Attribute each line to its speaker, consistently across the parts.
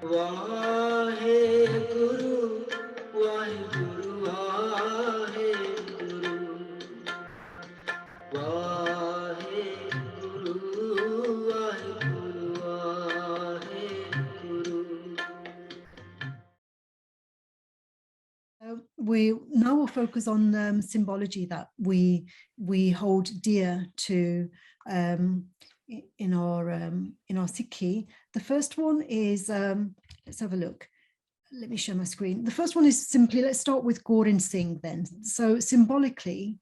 Speaker 1: Waheguru, Waheguru, Waheguru, Waheguru, Waheguru, Waheguru. We now will focus on symbology that we hold dear to in our Sikhi. The first one is let's have a look. Let me share my screen. The first one is simply, let's start with Gaur and Singh then. So symbolically,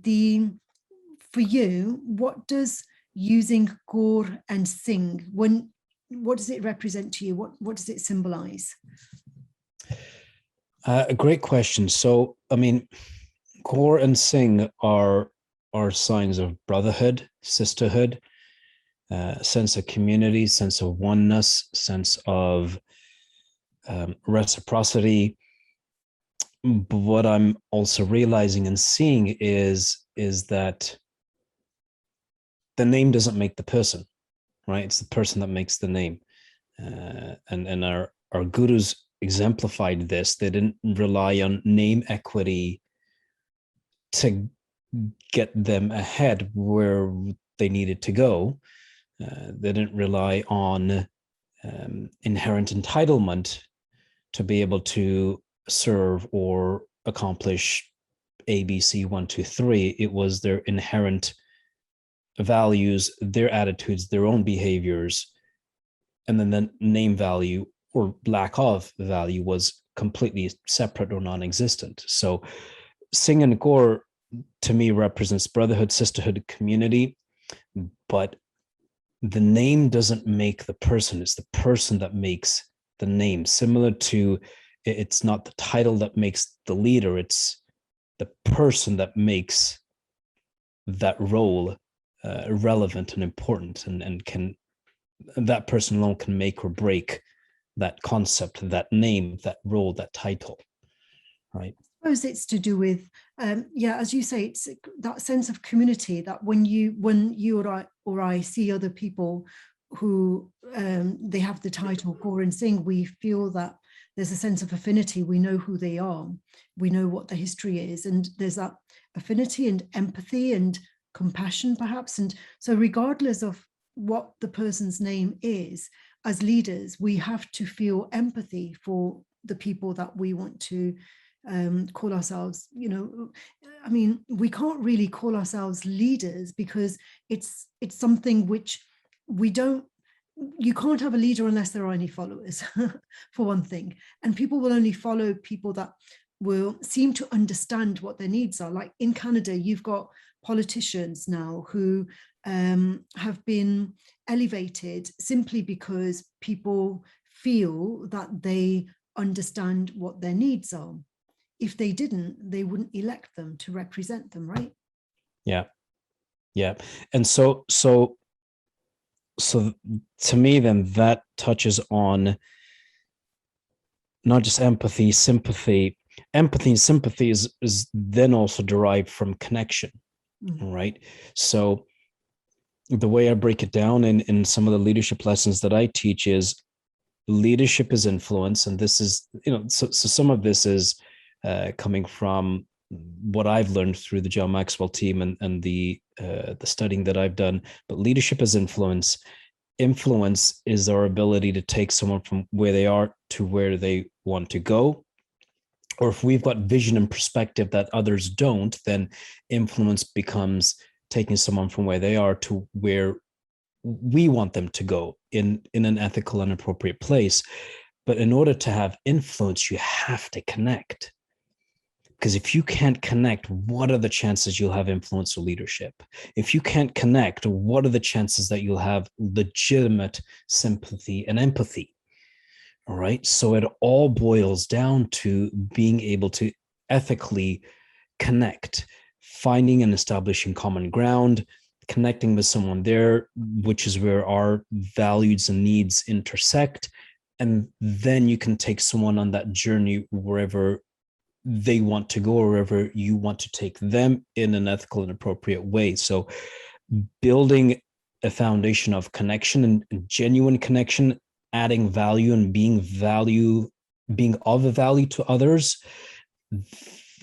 Speaker 1: for you, what does using Gaur and Singh, what does it represent to you? What does it symbolize?
Speaker 2: A great question. So, I mean, Gaur and Singh are signs of brotherhood, sisterhood, sense of community, sense of oneness, sense of reciprocity. But what I'm also realizing and seeing is that the name doesn't make the person, right? It's the person that makes the name. And our gurus exemplified this. They didn't rely on name equity to get them ahead where they needed to go. They didn't rely on inherent entitlement to be able to serve or accomplish ABC 1, 2, 3. It was their inherent values, their attitudes, their own behaviors, and then the name value or lack of value was completely separate or non-existent. So Singh and Gaur to me represents brotherhood, sisterhood, community, but the name doesn't make the person, it's the person that makes the name. Similar to, it's not the title that makes the leader, it's the person that makes that role relevant and important, and that person alone can make or break that concept, that name, that role, that title, right?
Speaker 1: I suppose it's to do with, as you say, it's that sense of community that when you or I see other people who they have the title Gaur and Singh, we feel that there's a sense of affinity. We know who they are, we know what the history is, and there's that affinity and empathy and compassion perhaps. And so regardless of what the person's name is, as leaders, we have to feel empathy for the people that we want to call ourselves, I mean, we can't really call ourselves leaders because it's something which you can't have a leader unless there are any followers, for one thing. And people will only follow people that will seem to understand what their needs are. Like in Canada, you've got politicians now who have been elevated simply because people feel that they understand what their needs are. If they didn't, they wouldn't elect them to represent them, right?
Speaker 2: Yeah. And so to me, then that touches on not just empathy, sympathy. Empathy and sympathy is then also derived from connection, right? So the way I break it down in some of the leadership lessons that I teach is leadership is influence. And this is, so some of this is coming from what I've learned through the John Maxwell team and the studying that I've done. But leadership is influence. Influence is our ability to take someone from where they are to where they want to go. Or if we've got vision and perspective that others don't, then influence becomes taking someone from where they are to where we want them to go in an ethical and appropriate place. But in order to have influence, you have to connect. Because if you can't connect, what are the chances you'll have influence or leadership? If you can't connect, what are the chances that you'll have legitimate sympathy and empathy? All right. So it all boils down to being able to ethically connect, finding and establishing common ground, connecting with someone there, which is where our values and needs intersect. And then you can take someone on that journey wherever they want to go, or wherever you want to take them in an ethical and appropriate way. So building a foundation of connection and genuine connection adding value and being of value to others,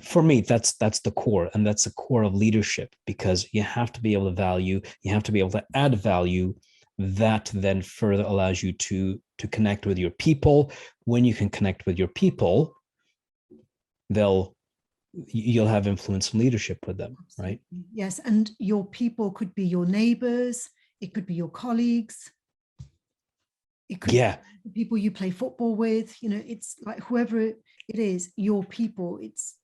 Speaker 2: for me, that's the core, and that's the core of leadership, because you have to be able to value, you have to be able to add value that then further allows you to connect with your people. When you can connect with your people, you'll have influence and leadership with them. Right?
Speaker 1: Yes, and your people could be your neighbors, it could be your colleagues, it could be the people you play football with. It's like whoever it is, your people. It's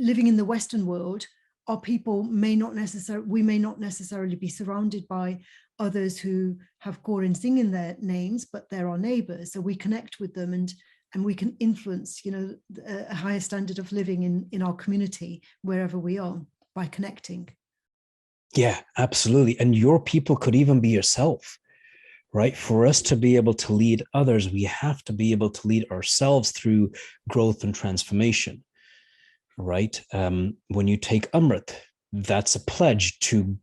Speaker 1: living in the Western world, our people we may not necessarily be surrounded by others who have Kaur and Singh in their names, but they're our neighbors, so we connect with them, and we can influence a higher standard of living in our community wherever we are by connecting.
Speaker 2: Yeah, absolutely. And your people could even be yourself, right? For us to be able to lead others, we have to be able to lead ourselves through growth and transformation, right? When you take Amrit, that's a pledge to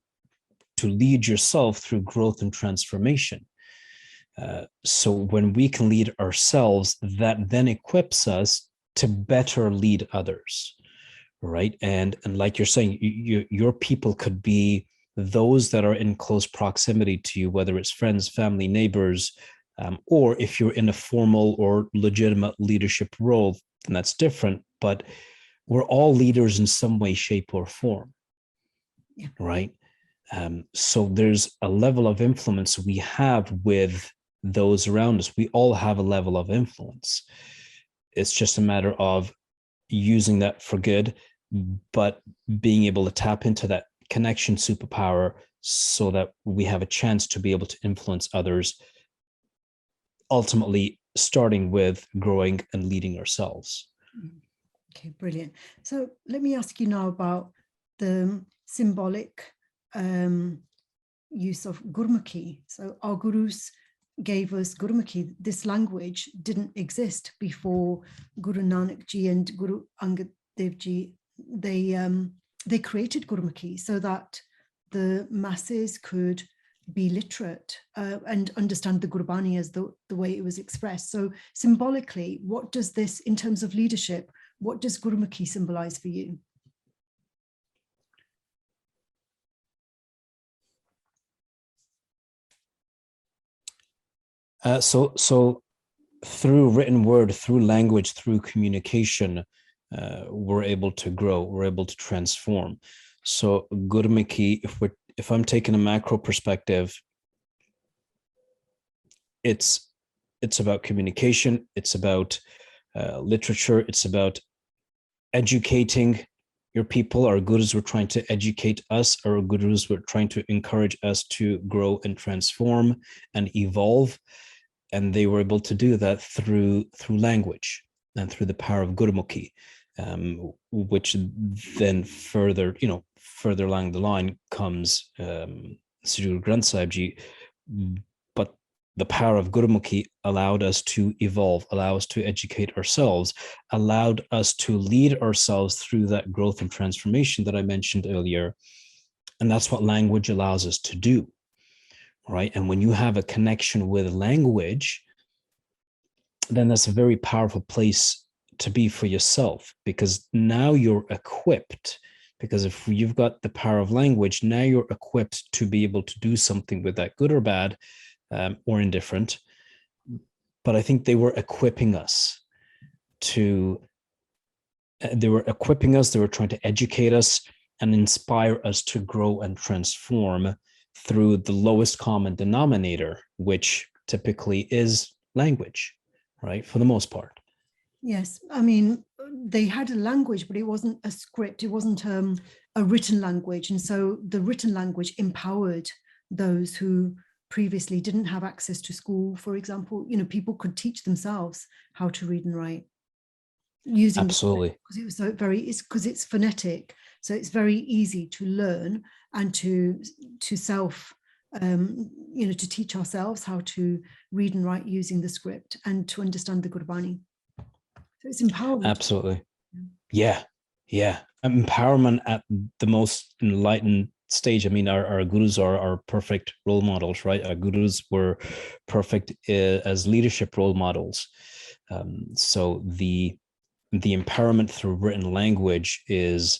Speaker 2: lead yourself through growth and transformation. So when we can lead ourselves, that then equips us to better lead others, right? And like you're saying, your people could be those that are in close proximity to you, whether it's friends, family, neighbors, or if you're in a formal or legitimate leadership role, then that's different. But we're all leaders in some way, shape, or form, right? So there's a level of influence we have with those around us. We all have a level of influence. It's just a matter of using that for good, but being able to tap into that connection superpower so that we have a chance to be able to influence others, ultimately starting with growing and leading ourselves.
Speaker 1: Okay, brilliant. So let me ask you now about the symbolic use of Gurmukhi. So our gurus gave us Gurmukhi. This language didn't exist before Guru Nanak Ji and Guru Angad Dev Ji. They created Gurmukhi so that the masses could be literate and understand the Gurbani as the way it was expressed. So symbolically, what does this, in terms of leadership, what does Gurumaki symbolize for you?
Speaker 2: So through written word, through language, through communication, we're able to grow, we're able to transform. So Gurumaki, if I'm taking a macro perspective, it's about communication, it's about literature, it's about educating your people. Our gurus were trying to educate us, our gurus were trying to encourage us to grow and transform and evolve. And they were able to do that through language and through the power of Gurumukhi, which then further along the line comes Sri Guru Granth Sahib Ji. But the power of Gurumukhi allowed us to evolve, allow us to educate ourselves, allowed us to lead ourselves through that growth and transformation that I mentioned earlier. And that's what language allows us to do. Right. And when you have a connection with language, then that's a very powerful place to be for yourself, because now you're equipped. Because if you've got the power of language, now you're equipped to be able to do something with that, good or bad, or indifferent. But I think they were equipping us they were trying to educate us and inspire us to grow and transform through the lowest common denominator, which typically is language, right? For the most part.
Speaker 1: Yes, I mean, they had a language, but it wasn't a script. It wasn't a written language. And so the written language empowered those who previously didn't have access to school, for example. People could teach themselves how to read and write using
Speaker 2: absolutely,
Speaker 1: because it was so because it's phonetic, so it's very easy to learn and to self to teach ourselves how to read and write using the script and to understand the Gurbani. So it's empowerment.
Speaker 2: Absolutely. Yeah. Empowerment at the most enlightened stage. I mean, our gurus are perfect role models, right? Our gurus were perfect as leadership role models. So the empowerment through written language is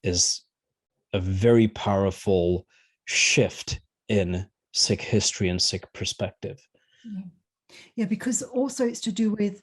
Speaker 2: a very powerful shift in Sikh history and Sikh perspective.
Speaker 1: Yeah, because also it's to do with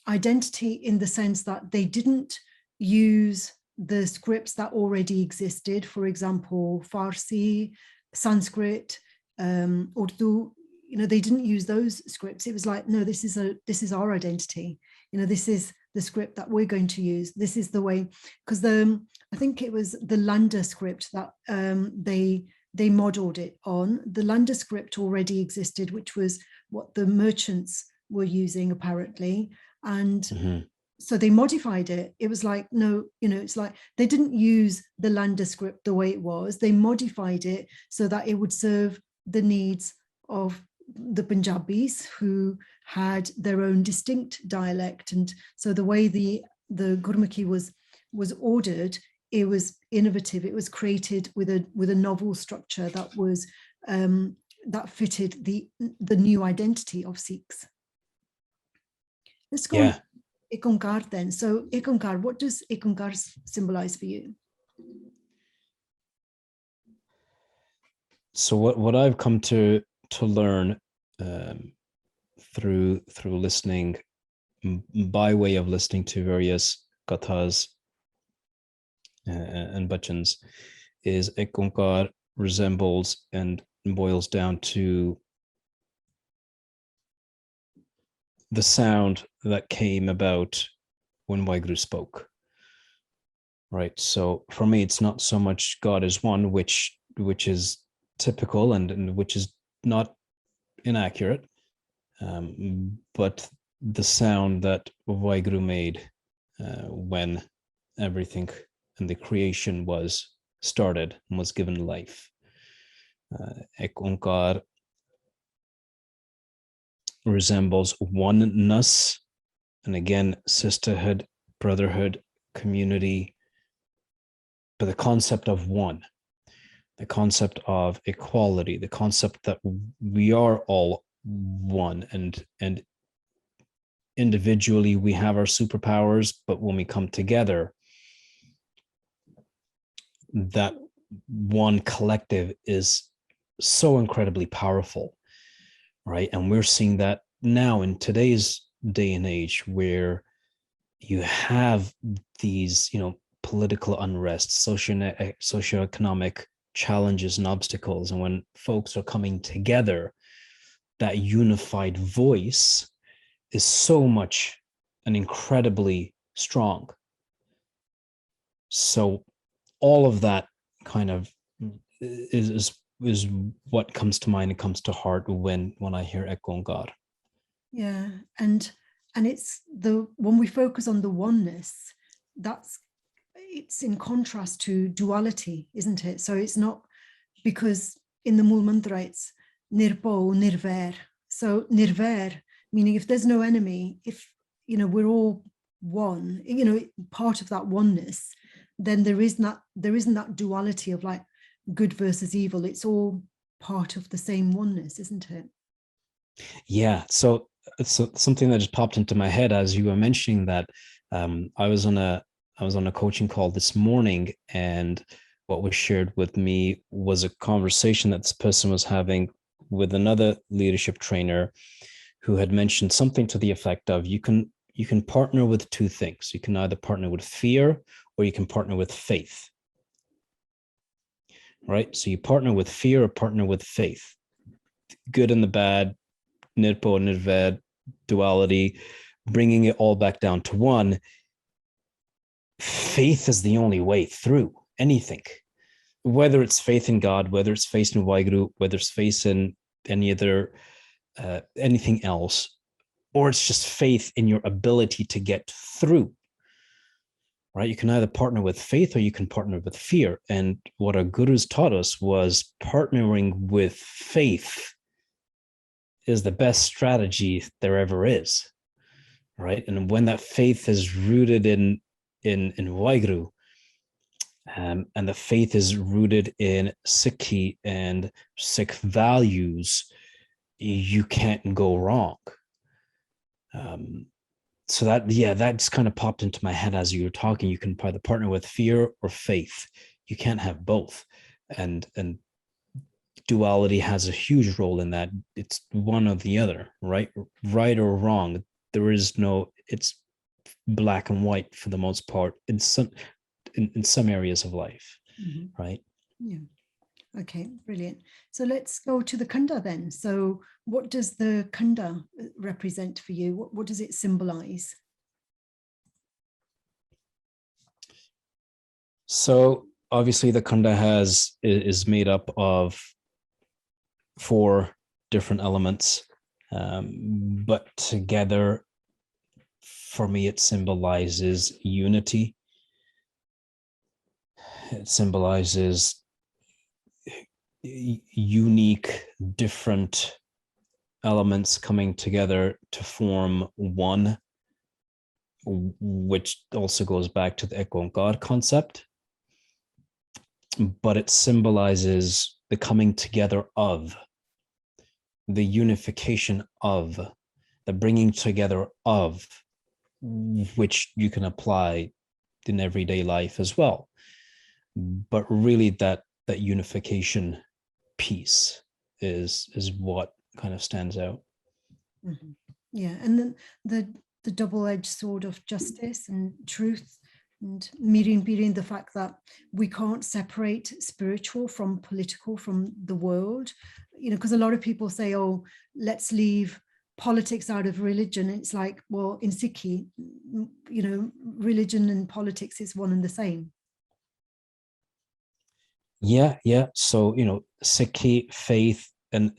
Speaker 1: identity in the sense that they didn't use the scripts that already existed. For example, Farsi, Sanskrit, Urdu. You know, they didn't use those scripts. It was like, no, this is our identity. You know, this is the script that we're going to use. This is the way, because I think it was the Langar script that they modeled it on. The Langar script already existed, which was what the merchants were using apparently. And so they modified it. It was like, no, you know, it's like they didn't use the Langar script the way it was. They modified it so that it would serve the needs of the Punjabis, who had their own distinct dialect. And so the way the Gurmukhi was ordered, it was innovative. It was created with a novel structure that was that fitted the new identity of Sikhs. Let's go on Ek Onkar then. So Ek Onkar, what does Ek Onkar symbolize for you?
Speaker 2: So what I've come to learn through listening, by way of listening to various kathas and bachans, is Ek Onkar resembles and boils down to the sound that came about when Waheguru spoke. Right. So for me, it's not so much God is one, which is typical and which is not inaccurate, but the sound that Waheguru made when everything in the creation was started and was given life. Ek Onkar resembles oneness, and again, sisterhood, brotherhood, community, but the concept of one, the concept of equality, the concept that we are all one, and individually we have our superpowers, but when we come together, that one collective is so incredibly powerful, right? And we're seeing that now in today's day and age, where you have these, political unrest, socioeconomic challenges and obstacles, and when folks are coming together, that unified voice is so much and incredibly strong. So all of that kind of is what comes to mind and comes to heart when I hear Ek Onkar.
Speaker 1: Yeah, and it's when we focus on the oneness, it's in contrast to duality, isn't it? So it's not, because in the Mool Mantra it's nirpo, nirvair. So nirvair, meaning if there's no enemy, if we're all one, part of that oneness, then there isn't that duality of like good versus evil. It's all part of the same oneness, isn't it?
Speaker 2: Yeah. So it's something that just popped into my head as you were mentioning that. I was on a coaching call this morning, and what was shared with me was a conversation that this person was having with another leadership trainer who had mentioned something to the effect of you can partner with two things. You can either partner with fear or you can partner with faith. Right? So you partner with fear or partner with faith. Good and the bad, nirpo, nirved, duality, bringing it all back down to one. Faith is the only way through anything, whether it's faith in God, whether it's faith in Waheguru, whether it's faith in any other, anything else, or it's just faith in your ability to get through, right? You can either partner with faith or you can partner with fear. And what our gurus taught us was partnering with faith is the best strategy there ever is, right? And when that faith is rooted in Waheguru, And the faith is rooted in Sikhi and Sikh values. You can't go wrong. So that just kind of popped into my head as you were talking. You can either partner with fear or faith. You can't have both. And duality has a huge role in that. It's one or the other, right or wrong. There is no, it's black and white for the most part in some areas of life. Right?
Speaker 1: Yeah. Okay, brilliant. So let's go to the Kunda then. So what does the Kunda represent for you? What does it symbolize?
Speaker 2: So obviously the Kunda is made up of 4 different elements, but together, for me, it symbolizes unity. It symbolizes unique, different elements coming together to form one, which also goes back to the Echo and God concept. But it symbolizes the coming together of, the unification of, the bringing together of, which you can apply in everyday life as well. But really that unification piece is what kind of stands out.
Speaker 1: Yeah, and then the double-edged sword of justice and truth, and being the fact that we can't separate spiritual from political, from the world, because a lot of people say, oh, let's leave politics out of religion. It's like, well, in Sikhi, religion and politics is one and the same.
Speaker 2: Yeah. So, Sikhi faith and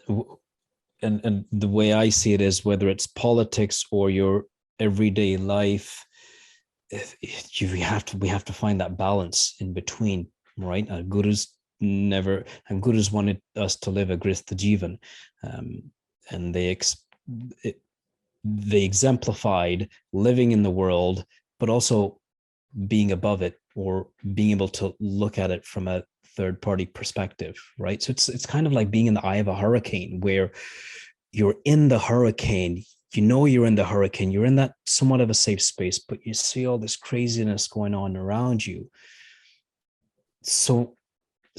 Speaker 2: the way I see it is, whether it's politics or your everyday life, we have to find that balance in between, right? Gurus wanted us to live a gristha jivan, and they exemplified living in the world, but also being above it, or being able to look at it from a third party perspective, right? So it's kind of like being in the eye of a hurricane, where you're in the hurricane, you're in the hurricane, you're in that somewhat of a safe space, but you see all this craziness going on around you. So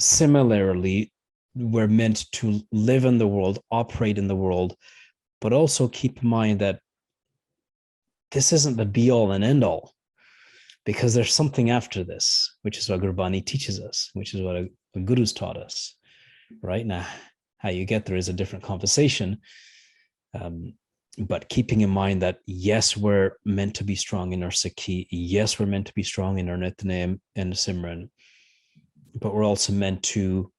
Speaker 2: similarly, we're meant to live in the world, operate in the world, but also keep in mind that this isn't the be all and end all, because there's something after this, which is what Gurbani teaches us, which is what a guru's taught us. Right? Now, how you get there is a different conversation. But keeping in mind that, yes, we're meant to be strong in our Sikhi. Yes, we're meant to be strong in our Nitnem and Simran. But we're also meant to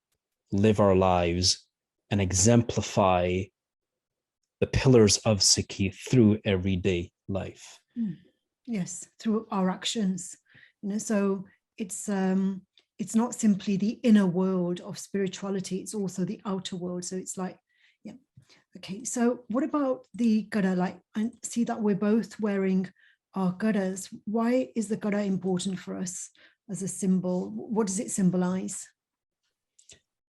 Speaker 2: live our lives and exemplify the pillars of Sikhi through everyday life.
Speaker 1: Yes, through our actions. So it's not simply the inner world of spirituality, it's also the outer world. So it's like, yeah. Okay, so what about the gada? Like, I see that we're both wearing our gadas. Why is the gada important for us as a symbol? What does it symbolize?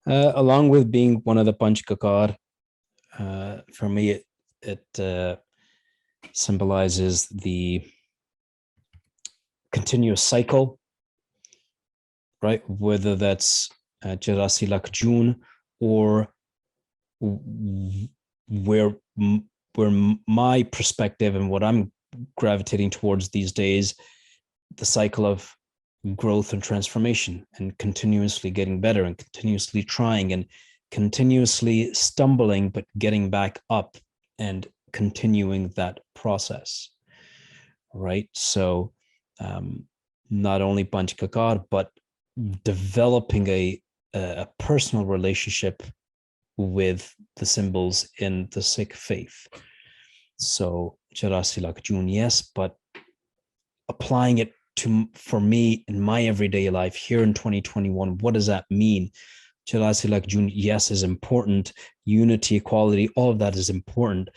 Speaker 2: Along with being one of the Panch Kakar, for me, it symbolizes the continuous cycle, right? Whether that's Charasi Lakh June, or where my perspective and what I'm gravitating towards these days, the cycle of growth and transformation, and continuously getting better, and continuously trying, and continuously stumbling, but getting back up and continuing that process, right? So not only Panch Kakar, but developing a personal relationship with the symbols in the Sikh faith. So Charasi Lakh June, yes, but applying it for me in my everyday life here in 2021, what does that mean? Charasi Lakh June, yes, is important. Unity, equality, all of that is important.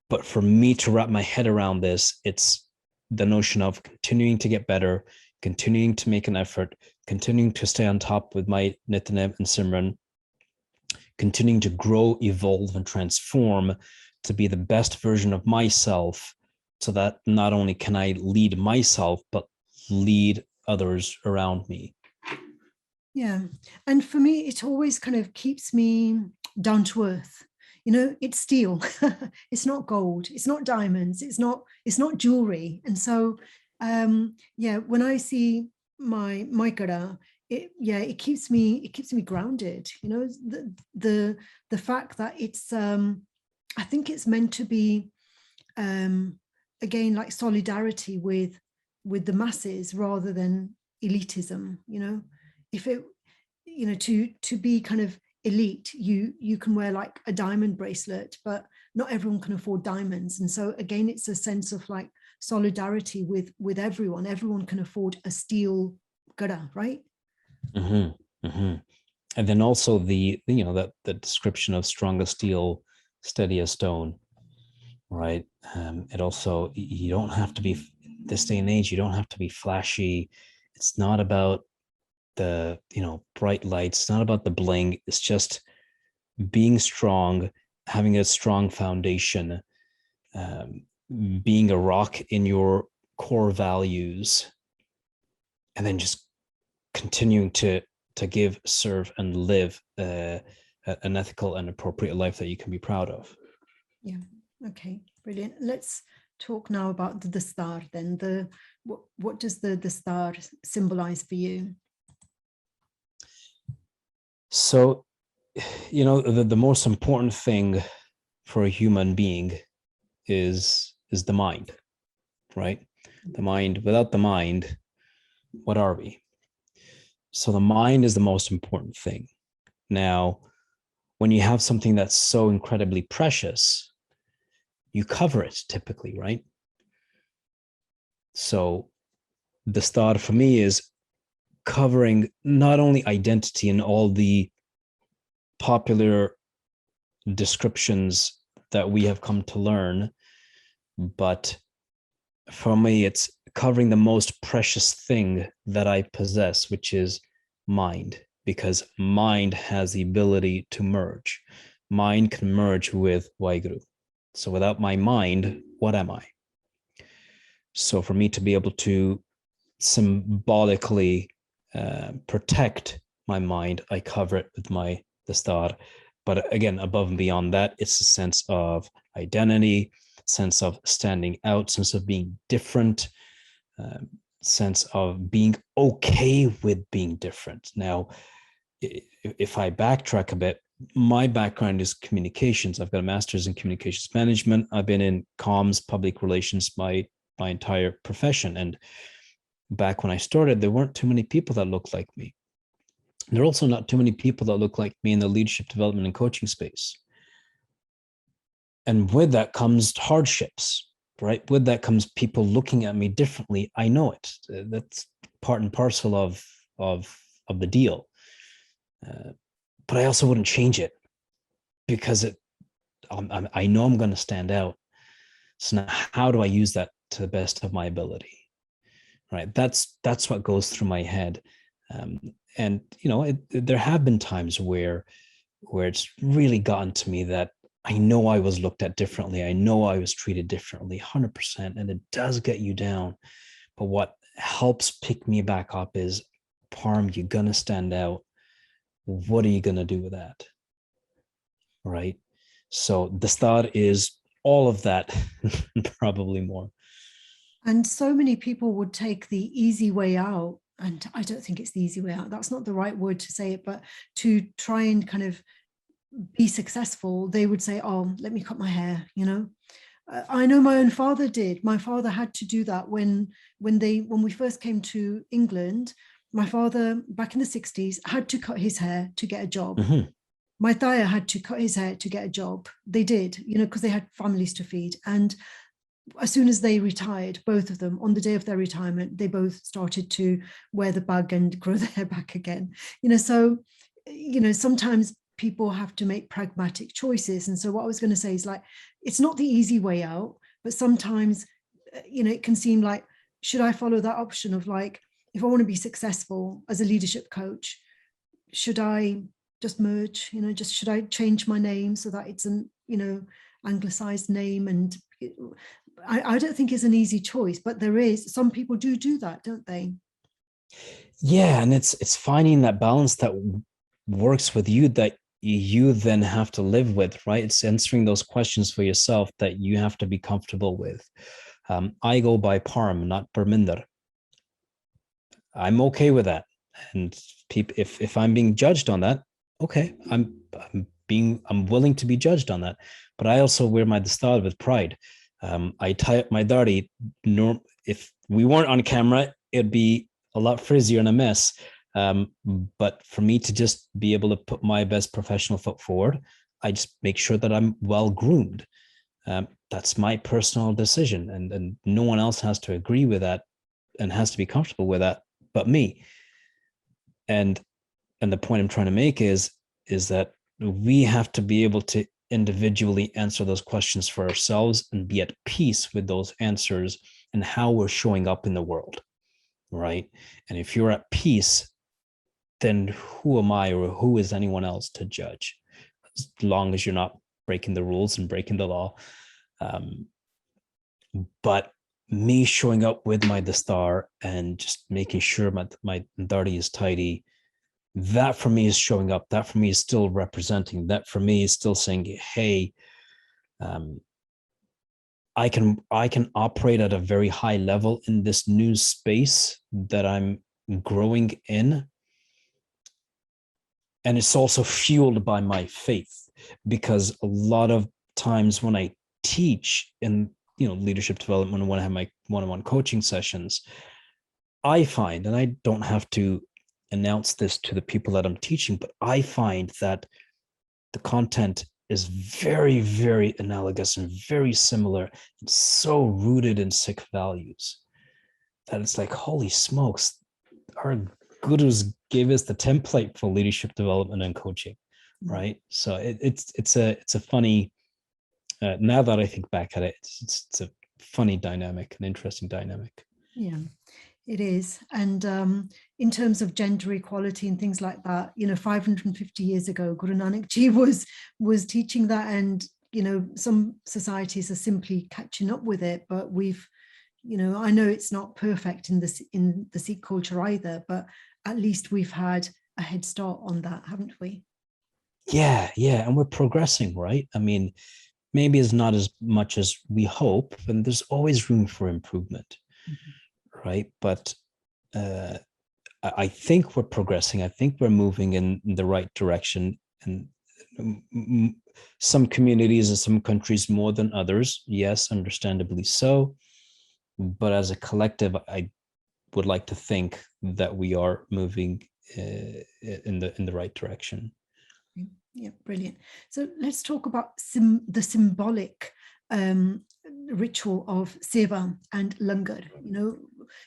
Speaker 2: But for me to wrap my head around this, it's the notion of continuing to get better, continuing to make an effort, continuing to stay on top with my Nityam and Simran, continuing to grow, evolve, and transform to be the best version of myself, so that not only can I lead myself, but lead others around me.
Speaker 1: Yeah. And for me, it always kind of keeps me down to earth. You know, it's steel. It's not gold. It's not diamonds. It's not jewelry. And so, yeah, when I see my Gada, it keeps me grounded. You know, the fact that it's, I think it's meant to be, again, like solidarity with the masses rather than elitism. You know, if it, you know, to be kind of elite, you can wear like a diamond bracelet, but not everyone can afford diamonds. And so again, it's a sense of like solidarity with everyone. Everyone can afford a steel gada, right?
Speaker 2: Mm-hmm, mm-hmm. And then also the the description of strong as steel, steady as stone, right? It also, you don't have to be, this day and age, you don't have to be flashy. It's not about the bright lights, it's not about the bling. It's just being strong, having a strong foundation, being a rock in your core values, and then just continuing to give, serve, and live an ethical and appropriate life that you can be proud of.
Speaker 1: Yeah. Okay. Brilliant. Let's talk now about the star. Then what does the star symbolize for you?
Speaker 2: So, the most important thing for a human being is the mind, right? The mind. Without the mind, what are we? So the mind is the most important thing. Now, when you have something that's so incredibly precious, you cover it typically, right? So the start for me is covering not only identity and all the popular descriptions that we have come to learn, but for me, it's covering the most precious thing that I possess, which is mind, because mind has the ability to merge. Mind can merge with Waheguru. So without my mind, what am I? So for me to be able to symbolically protect my mind, I cover it with the star. But again, above and beyond that, it's a sense of identity, sense of standing out, sense of being different, sense of being okay with being different. Now, if I backtrack a bit, my background is communications. I've got a master's in communications management. I've been in comms, public relations, my entire profession. And back when I started, there weren't too many people that looked like me. There are also not too many people that look like me in the leadership development and coaching space. And with that comes hardships, right? With that comes people looking at me differently. I know it. That's part and parcel of the deal. But I also wouldn't change it, because I know I'm going to stand out. So now, how do I use that to the best of my ability? Right. That's what goes through my head. And there have been times where it's really gotten to me that I know I was looked at differently. I know I was treated differently, 100%. And it does get you down. But what helps pick me back up is, Parm, you're going to stand out. What are you going to do with that? Right. So the start is all of that, probably more.
Speaker 1: And so many people would take the easy way out. And I don't think it's the easy way out. That's not the right word to say it, but to try and kind of be successful, they would say, oh, let me cut my hair, I know my own father did. My father had to do that when we first came to England. My father, back in the 60s, had to cut his hair to get a job.
Speaker 2: Mm-hmm.
Speaker 1: My Thaya had to cut his hair to get a job. They did, because they had families to feed. And as soon as they retired, both of them, on the day of their retirement, they both started to wear the bag and grow their hair back again. So, sometimes people have to make pragmatic choices. And so what I was going to say is, like, it's not the easy way out, but sometimes, it can seem like, should I follow that option of like, if I want to be successful as a leadership coach, should I just merge, just should I change my name so that it's an, anglicized name? And I don't think it's an easy choice, but there is, some people do that, don't they?
Speaker 2: Yeah, and it's finding that balance that works with you, that you then have to live with, right? It's answering those questions for yourself that you have to be comfortable with. I go by Parm, not Parminder. I'm okay with that. And if I'm being judged on that, okay, I'm willing to be judged on that. But I also wear my dastar with pride. I tie up my dari. If we weren't on camera, it'd be a lot frizzier and a mess. But for me to just be able to put my best professional foot forward, I just make sure that I'm well groomed. That's my personal decision, and no one else has to agree with that and has to be comfortable with that but me. And the point I'm trying to make is that we have to be able to individually answer those questions for ourselves and be at peace with those answers and how we're showing up in the world, right? And if you're at peace, then who am I or who is anyone else to judge, as long as you're not breaking the rules and breaking the law. But me showing up with my dastar and just making sure my dari is tidy, that for me is showing up. That for me is still representing. That for me is still saying, hey, I can operate at a very high level in this new space that I'm growing in. And it's also fueled by my faith, because a lot of times when I teach in leadership development, when I have my one-on-one coaching sessions, I find, and I don't have to announce this to the people that I'm teaching, but I find that the content is very, very analogous and very similar and so rooted in Sikh values that it's like, holy smokes, our gurus gave us the template for leadership development and coaching, right? So it's a funny, now that I think back at it, it's a funny dynamic, an interesting dynamic.
Speaker 1: Yeah, it is. And in terms of gender equality and things like that, 550 years ago, Guru Nanak Ji was teaching that, and some societies are simply catching up with it. But we've, I know it's not perfect in the Sikh culture either, but at least we've had a head start on that, haven't we?
Speaker 2: Yeah, and we're progressing, right? I mean, maybe it's not as much as we hope, and there's always room for improvement, right? But I think we're progressing. I think we're moving in the right direction. And some communities and some countries more than others, yes, understandably so. But as a collective, I would like to think that we are moving in the right direction.
Speaker 1: Yeah, brilliant. So let's talk about the symbolic ritual of Seva and Langar.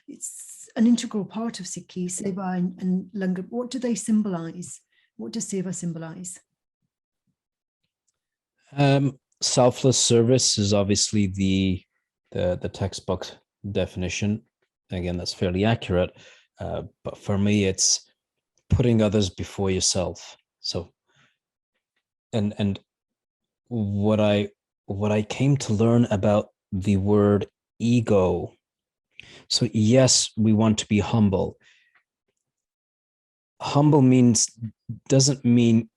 Speaker 1: It's an integral part of Sikhi, Seva and Langar. What do they symbolize? What does Seva symbolize?
Speaker 2: Selfless service is obviously the textbook definition. Again, that's fairly accurate. But for me, it's putting others before yourself. So, and what I came to learn about the word ego. So yes, we want to be humble. Humble doesn't mean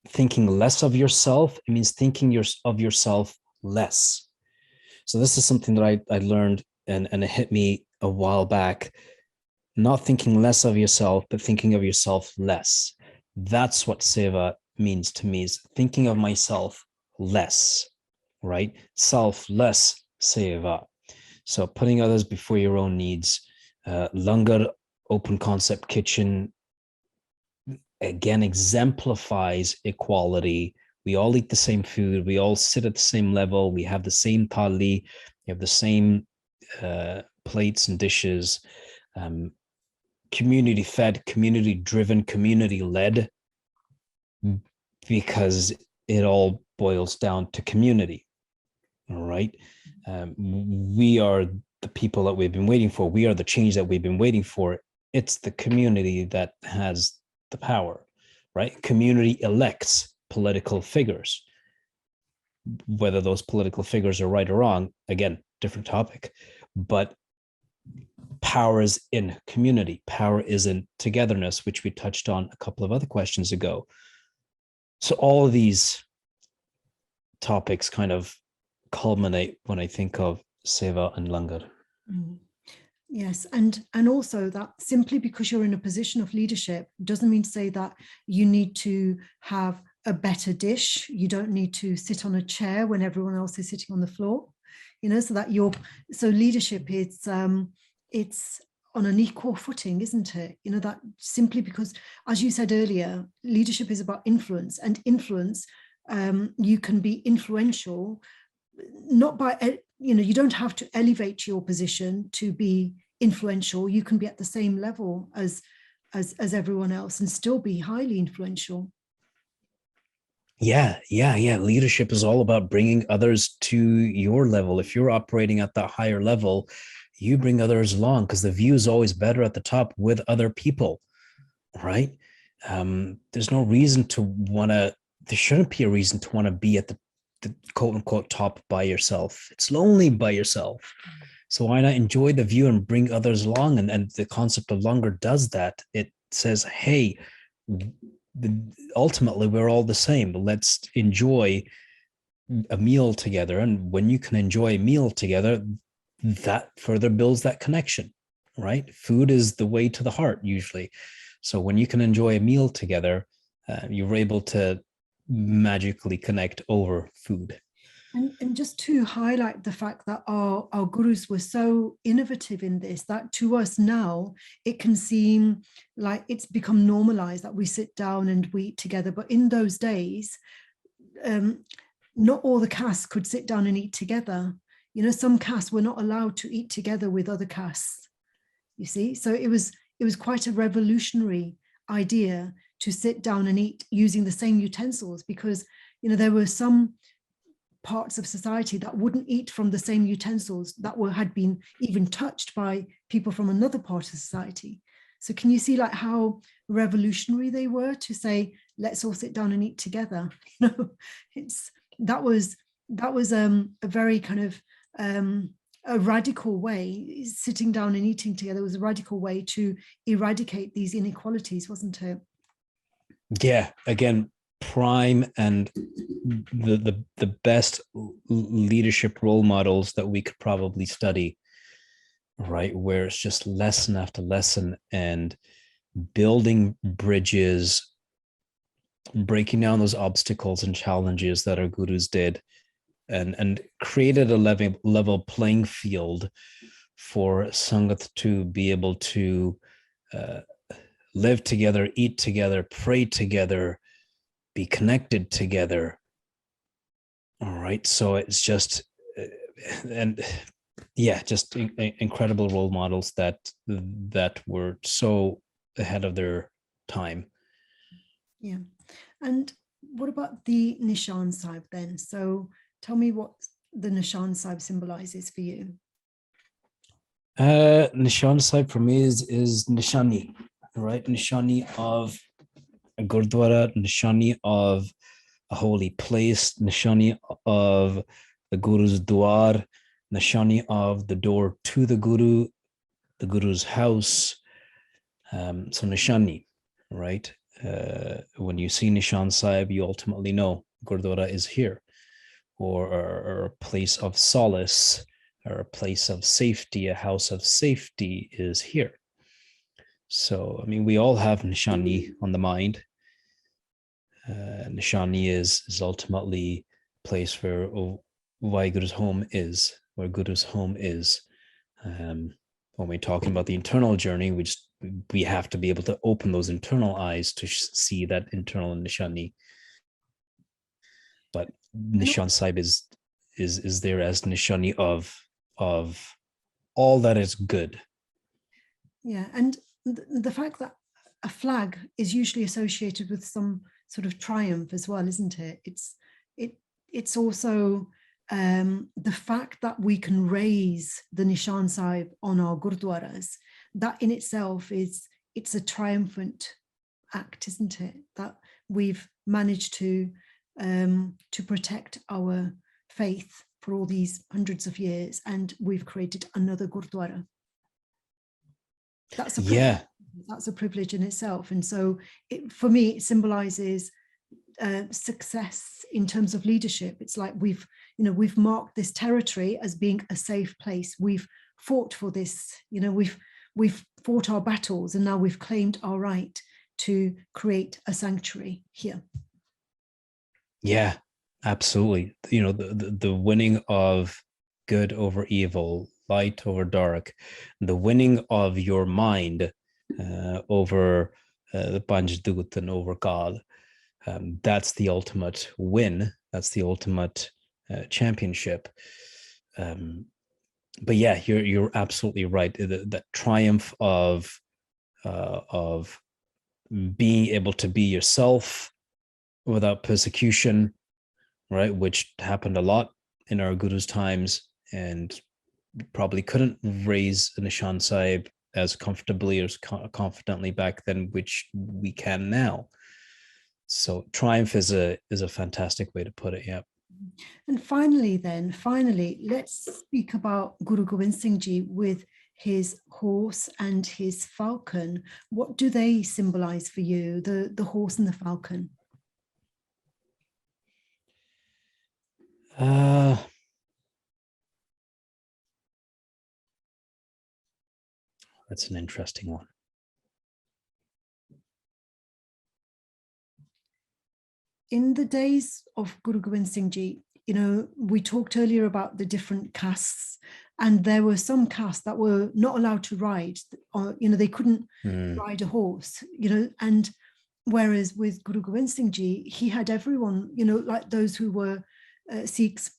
Speaker 2: thinking less of yourself. It means thinking of yourself less. So this is something that I learned, and it hit me a while back. Not thinking less of yourself, but thinking of yourself less. That's what Seva means to me, is thinking of myself less, right? Selfless Seva. So putting others before your own needs. Langar, open concept kitchen, again, exemplifies equality. We all eat the same food. We all sit at the same level. We have the same thali. We have the same plates and dishes. Community fed, community driven, community led, because it all boils down to community. All right. We are the people that we've been waiting for. We are the change that we've been waiting for. It's the community that has the power, right? Community elects political figures. Whether those political figures are right or wrong, again, different topic. But power is in community. Power is in togetherness, which we touched on a couple of other questions ago. So all of these topics kind of culminate when I think of Seva and Langar.
Speaker 1: Mm. Yes, and also that simply because you're in a position of leadership doesn't mean to say that you need to have a better dish. You don't need to sit on a chair when everyone else is sitting on the floor. You know, so leadership it's on an equal footing, isn't it? You know, that simply because, as you said earlier, leadership is about influence, and influence, you can be influential, not by, you know, you don't have to elevate your position to be influential. You can be at the same level as everyone else and still be highly influential.
Speaker 2: Yeah. Leadership is all about bringing others to your level. If you're operating at that higher level, you bring others along, because the view is always better at the top with other people, right? There's no reason to want to, there shouldn't be a reason to want to be at the quote unquote top by yourself. It's lonely by yourself. So why not enjoy the view and bring others along? And the concept of Langar does that. It says, hey, ultimately we're all the same. Let's enjoy a meal together. And when you can enjoy a meal together, that further builds that connection, right? Food is the way to the heart usually. So when you can enjoy a meal together, you're able to magically connect over food.
Speaker 1: And just to highlight the fact that our gurus were so innovative in this, that to us now, it can seem like it's become normalized that we sit down and we eat together. But in those days, not all the castes could sit down and eat together. You know, some castes were not allowed to eat together with other castes, you see. So it was quite a revolutionary idea to sit down and eat using the same utensils, because, you know, there were some parts of society that wouldn't eat from the same utensils that had been even touched by people from another part of society. So can you see like how revolutionary they were to say, let's all sit down and eat together? You know, that was a very kind of a radical way. Sitting down and eating together was a radical way to eradicate these inequalities, wasn't it?
Speaker 2: Yeah, again, prime and the best leadership role models that we could probably study, right? Where it's just lesson after lesson and building bridges, breaking down those obstacles and challenges that our gurus did, and created a level playing field for Sangat to be able to live together, eat together, pray together, be connected together. All right. So it's just, and yeah, just incredible role models that were so ahead of their time.
Speaker 1: Yeah. And what about the Nishan Sahib then? So tell me what the Nishan Sahib symbolizes for you.
Speaker 2: Nishan Sahib for me is Nishani, right? Nishani of a Gurdwara, Nishani of a holy place, Nishani of the Guru's Dwar, Nishani of the door to the Guru's house. So Nishani, right? When you see Nishan Sahib, you ultimately know Gurdwara is here, or a place of solace, or a place of safety, a house of safety is here. So, I mean, we all have Nishani on the mind. Nishani is ultimately a place where Vaheguru's home is, where Guru's home is. When we're talking about the internal journey, we have to be able to open those internal eyes to see that internal Nishani. But Nishan Sahib is there as Nishani of all that is good.
Speaker 1: Yeah, and the fact that a flag is usually associated with some sort of triumph as well, isn't it? It's also the fact that we can raise the Nishan Sahib on our Gurdwaras, that in itself it's a triumphant act, isn't it? That we've managed to protect our faith for all these hundreds of years, and we've created another Gurdwara. That's a privilege.
Speaker 2: Yeah.
Speaker 1: That's a privilege in itself. And so for me, it symbolizes success in terms of leadership. It's like we've marked this territory as being a safe place. We've fought for this, we've fought our battles, and now we've claimed our right to create a sanctuary here.
Speaker 2: Yeah, absolutely. The winning of good over evil, light over dark, the winning of your mind over the Panjdut and over God. That's the ultimate win. That's the ultimate championship. But yeah, you're absolutely right. The triumph of being able to be yourself without persecution, right? Which happened a lot in our Guru's times, and probably couldn't raise a Nishan Sahib as comfortably or as confidently back then, which we can now. So triumph is a fantastic way to put it. Yeah.
Speaker 1: And finally, let's speak about Guru Gobind Singh Ji with his horse and his falcon. What do they symbolize for you, the horse and the falcon?
Speaker 2: That's an interesting one.
Speaker 1: In the days of Guru Gobind Singh Ji, we talked earlier about the different castes, and there were some castes that were not allowed to ride, or, they couldn't ride a horse, and whereas with Guru Gobind Singh Ji, he had everyone, like those who were Sikhs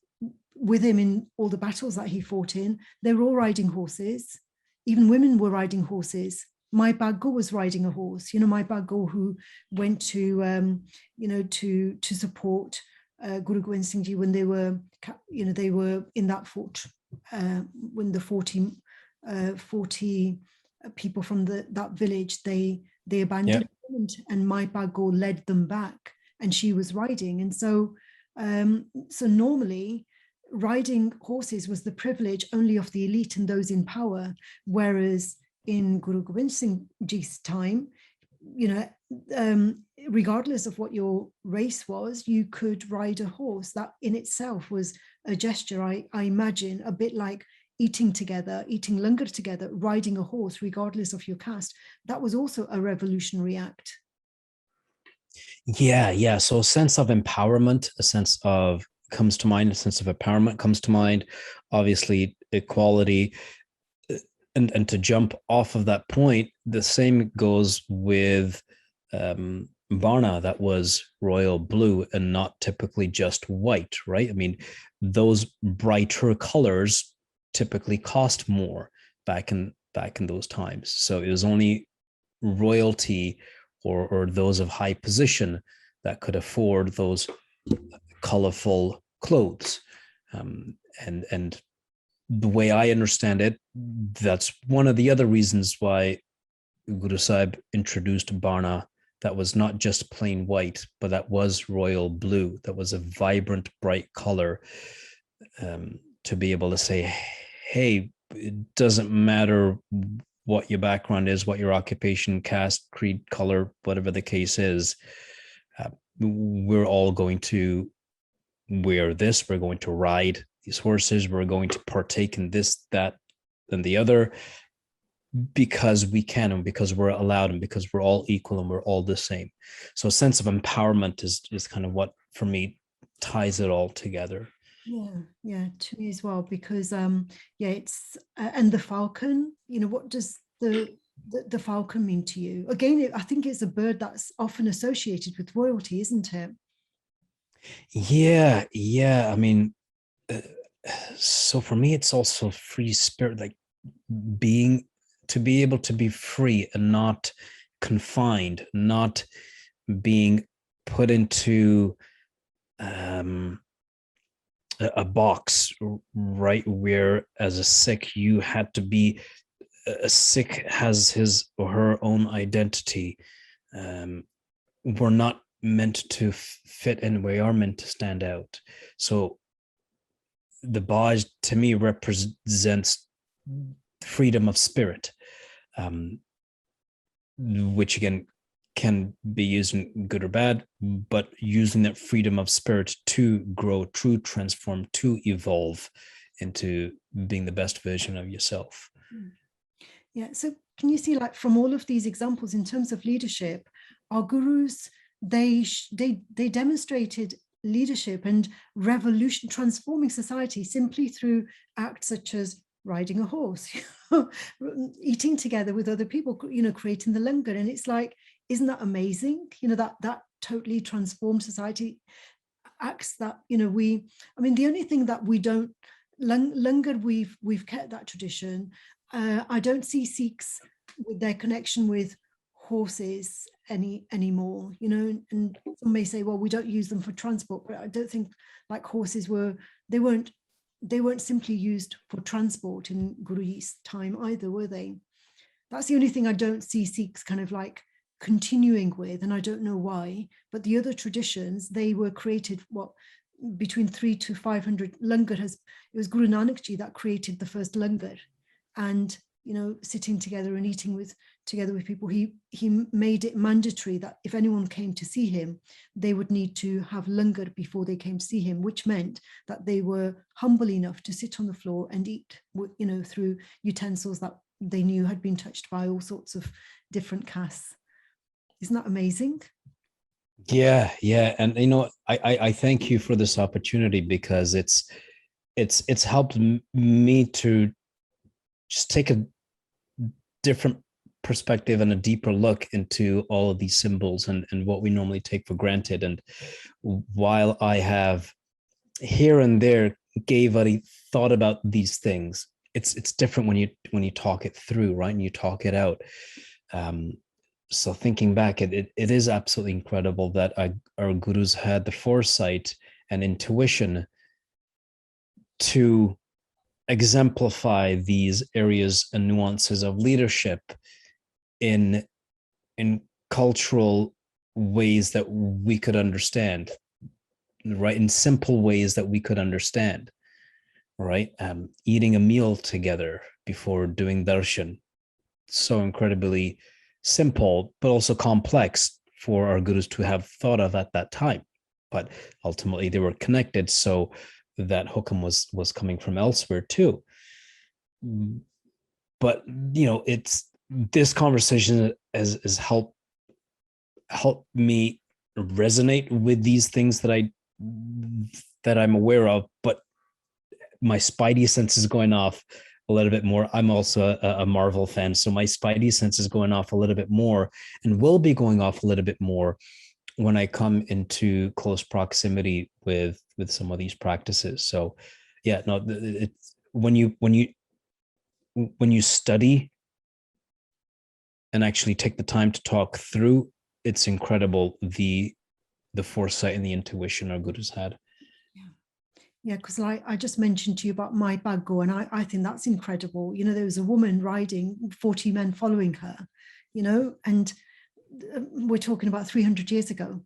Speaker 1: with him in all the battles that he fought in, they were all riding horses. Even women were riding horses. My Baggo was riding a horse, my Baggo who went to, to support Guru Gobind Singh Ji when they were in that fort, when the 40 people from that village, they abandoned them, and my Baggo led them back, and she was riding. And so, normally, riding horses was the privilege only of the elite and those in power, whereas in Guru Gobind Singh Ji's time, regardless of what your race was, you could ride a horse. That in itself was a gesture, I imagine, a bit like eating together, eating langar together, riding a horse, regardless of your caste. That was also a revolutionary act.
Speaker 2: Yeah. So a sense of empowerment, a sense of empowerment comes to mind, obviously equality. And to jump off of that point, the same goes with Varna, that was royal blue and not typically just white, right? I mean, those brighter colors typically cost more back in those times. So it was only royalty or those of high position that could afford those colorful clothes. And the way I understand it, that's one of the other reasons why Guru Sahib introduced Varna that was not just plain white, but that was royal blue. That was a vibrant, bright color, to be able to say, hey, it doesn't matter what your background is, what your occupation, caste, creed, color, whatever the case is, we're all going to wear this, we're going to ride these horses, we're going to partake in this, that, and the other, because we can, and because we're allowed, and because we're all equal and we're all the same. So a sense of empowerment is kind of what, for me, ties it all together.
Speaker 1: Yeah, to me as well, because it's and the falcon, what does the falcon mean to you? Again, I think it's a bird that's often associated with royalty, isn't it?
Speaker 2: Yeah. I mean, so for me, it's also free spirit, like to be able to be free and not confined, not being put into a box, right? Where as a Sikh, you had to be, a Sikh has his or her own identity. We're not meant to fit in, we are meant to stand out. So the Baj to me represents freedom of spirit, which again can be used in good or bad, but using that freedom of spirit to grow, to transform, to evolve into being the best version of yourself.
Speaker 1: Yeah, so can you see, like, from all of these examples in terms of leadership, our gurus, they demonstrated leadership and revolution, transforming society simply through acts such as riding a horse, eating together with other people, creating the Langar. And it's like, isn't that amazing? That totally transformed society. Acts that, I mean, the only thing that we don't, Langar, we've kept that tradition. I don't see Sikhs with their connection with horses anymore, and some may say, well, we don't use them for transport, but I don't think, like, horses they weren't simply used for transport in Guruji's time either, were they? That's the only thing I don't see Sikhs kind of like continuing with, and I don't know why. But the other traditions, they were created between 300 to 500. Langar it was Guru Nanak Ji that created the first Langar, and sitting together and eating together with people, he made it mandatory that if anyone came to see him, they would need to have Langar before they came to see him, which meant that they were humble enough to sit on the floor and eat, through utensils that they knew had been touched by all sorts of different castes. Isn't that amazing?
Speaker 2: Yeah, and I thank you for this opportunity, because it's helped me to just take a different perspective and a deeper look into all of these symbols and what we normally take for granted. And while I have here and there gave a thought about these things, it's different when you talk it through, right? And you talk it out. So thinking back, it is absolutely incredible that our gurus had the foresight and intuition to exemplify these areas and nuances of leadership in cultural ways that we could understand, right? In simple ways that we could understand, right? Eating a meal together before doing darshan, so incredibly simple, but also complex for our gurus to have thought of at that time. But ultimately they were connected, so that hukam was coming from elsewhere too. But it's this conversation has helped me resonate with these things that I'm aware of, but my spidey sense is going off a little bit more. I'm also a Marvel fan, so my spidey sense is going off a little bit more, and will be going off a little bit more when I come into close proximity with some of these practices. So yeah, no, it's when you study and actually take the time to talk through, it's incredible the foresight and the intuition our gurus had.
Speaker 1: Yeah, because I just mentioned to you about my Baggo, and I think that's incredible. There was a woman riding, 40 men following her, and we're talking about 300 years ago.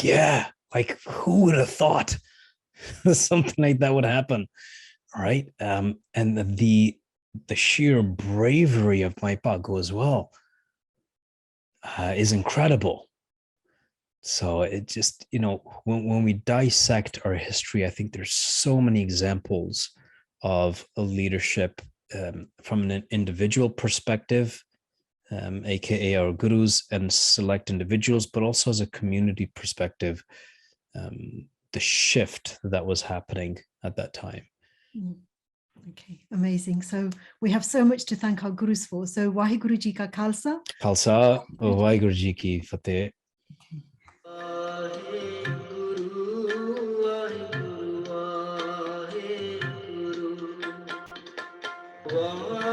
Speaker 2: Yeah, like who would have thought something like that would happen, right? And the sheer bravery of my Baggo as well is incredible. So it just, when we dissect our history, I think there's so many examples of a leadership from an individual perspective, aka our gurus and select individuals, but also as a community perspective, the shift that was happening at that time.
Speaker 1: Okay, amazing. So we have so much to thank our gurus for. So Waheguru Ji Ka Khalsa.
Speaker 2: Khalsa, Waheguru Ji Ki Fateh. Wow.